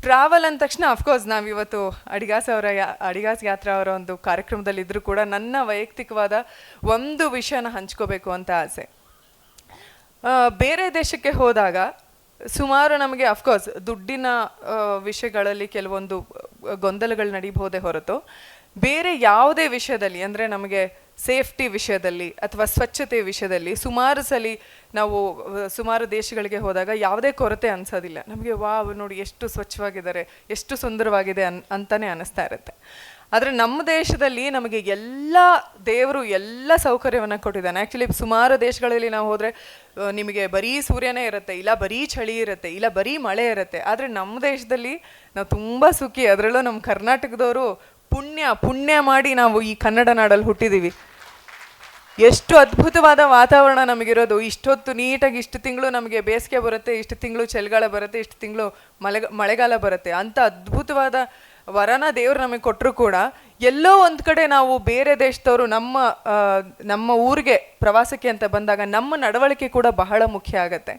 Travel ಅಂದ ತಕ್ಷಣ of course ನಾವಿವತ್ತು ಅಡಿಗಾಸ್ ಯಾತ್ರಾ ಅವರ ಒಂದು ಕಾರ್ಯಕ್ರಮದಲ್ಲಿ ಇದ್ರೂ ಕೂಡ ನನ್ನ ವೈಯಕ್ತಿಕವಾದ ಒಂದು ವಿಷಯನ ಹಂಚ್ಕೋಬೇಕು ಅಂತ ಆಸೆ. ಬೇರೆ ದೇಶಕ್ಕೆ ಹೋದಾಗ ಸುಮಾರು ನಮಗೆ ಅಫ್ಕೋರ್ಸ್ ದುಡ್ಡಿನ ವಿಷಯಗಳಲ್ಲಿ ಕೆಲವೊಂದು ಗೊಂದಲಗಳು ನಡೀಬಹುದೇ ಹೊರತು ಬೇರೆ ಯಾವುದೇ ವಿಷಯದಲ್ಲಿ ಅಂದರೆ ನಮಗೆ ಸೇಫ್ಟಿ ವಿಷಯದಲ್ಲಿ ಅಥವಾ ಸ್ವಚ್ಛತೆ ವಿಷಯದಲ್ಲಿ ಸುಮಾರು ಸಲ ನಾವು ಸುಮಾರು ದೇಶಗಳಿಗೆ ಹೋದಾಗ ಯಾವುದೇ ಕೊರತೆ ಅನಿಸೋದಿಲ್ಲ. ನಮಗೆ ವಾವ್ ನೋಡಿ ಎಷ್ಟು ಸ್ವಚ್ಛವಾಗಿದ್ದಾರೆ, ಎಷ್ಟು ಸುಂದರವಾಗಿದೆ ಅಂತಾನೆ ಅನ್ನಿಸ್ತಾ ಇರುತ್ತೆ. ಆದರೆ ನಮ್ಮ ದೇಶದಲ್ಲಿ ನಮಗೆ ಎಲ್ಲ ದೇವರು ಎಲ್ಲ ಸೌಕರ್ಯವನ್ನು ಕೊಟ್ಟಿದ್ದಾನೆ. ಆ್ಯಕ್ಚುಲಿ ಸುಮಾರು ದೇಶಗಳಲ್ಲಿ ನಾವು ಹೋದರೆ ನಿಮಗೆ ಬರೀ ಸೂರ್ಯನೇ ಇರುತ್ತೆ, ಇಲ್ಲ ಬರೀ ಚಳಿ ಇರುತ್ತೆ, ಇಲ್ಲ ಬರೀ ಮಳೆ ಇರುತ್ತೆ. ಆದರೆ ನಮ್ಮ ದೇಶದಲ್ಲಿ ನಾವು ತುಂಬ ಸುಖಿ. ಅದರಲ್ಲೂ ನಮ್ಮ ಕರ್ನಾಟಕದವರು ಪುಣ್ಯ ಮಾಡಿ ನಾವು ಈ ಕನ್ನಡ ನಾಡಲ್ಲಿ ಹುಟ್ಟಿದ್ದೀವಿ. ಎಷ್ಟು ಅದ್ಭುತವಾದ ವಾತಾವರಣ ನಮಗಿರೋದು. ಇಷ್ಟೊತ್ತು ನೀಟಾಗಿ ಇಷ್ಟು ತಿಂಗಳು ನಮಗೆ ಬೇಸಿಗೆ ಬರುತ್ತೆ, ಇಷ್ಟು ತಿಂಗಳು ಚಳಿಗಾಲ ಬರುತ್ತೆ, ಇಷ್ಟು ತಿಂಗಳು ಮಳೆಗಾಲ ಬರುತ್ತೆ. ಅಂಥ ಅದ್ಭುತವಾದ ವರನ ದೇವರು ನಮಗೆ ಕೊಟ್ಟರು ಕೂಡ ಎಲ್ಲೋ ಒಂದು ಕಡೆ ನಾವು ಬೇರೆ ದೇಶದವರು ನಮ್ಮ ಊರಿಗೆ ಪ್ರವಾಸಕ್ಕೆ ಅಂತ ಬಂದಾಗ ನಮ್ಮ ನಡವಳಿಕೆ ಕೂಡ ಬಹಳ ಮುಖ್ಯ ಆಗತ್ತೆ.